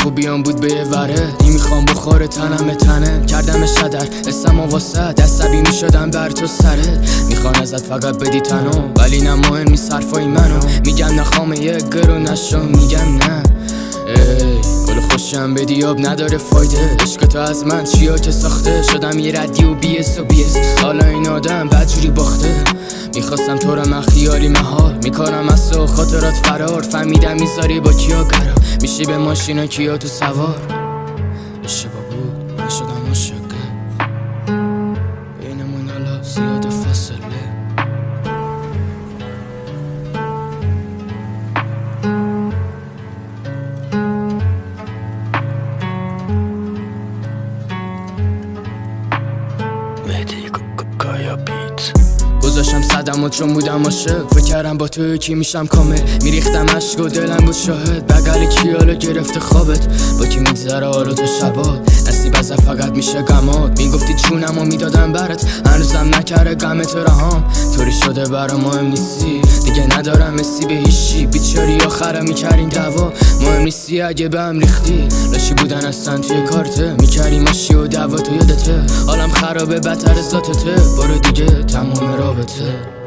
خوبیام بود به یه وره میخوام بخوره تنم تنه کردم شدر اسم و واسط عصبی میشدم بر تو سره میخوان ازت فقط بدی تنو ولی نه مهم نیست حرفای منو میگم نخوام یک گرو نشو میگم نه گل خوشم بدی آب نداره فایده عشق تو از من چیا که ساخته شدم یه ردی و بیس حالا این آدم بدجوری باخته میخواستم تو رو من خیالی مهار میکنم از تو خاطرات فرار فهمیدم میذاری با کیا قرار میشی به ماشینا کیا تو سوار اشتباه بود من شدم عاشق بینمون حالا زیاد فاصله گذاشتم صدم و چون بودم عاشق فکر کردم با تو یکی میشم کامل میریختم عشق و دلم بود شاهد بغل کی حالا گرفته خوابت با کی میگذره حالا تو شبات نصیب ازت فقط میشه غمات میگفتی چونم و میدادم برات هنوزم نکره غمت رهام طوری شده برا مهم نیستی دیگه ندارم مسی به هیچی بیچاری آخرم میکردیم دعوا مهم نیستی اگه به هم ریختی لاشی بودن اصلا توی کارته میکردی ماشی و دعوا تو یادته حالم خرابه بدتر ذاتته بار دیگه تمام رابطه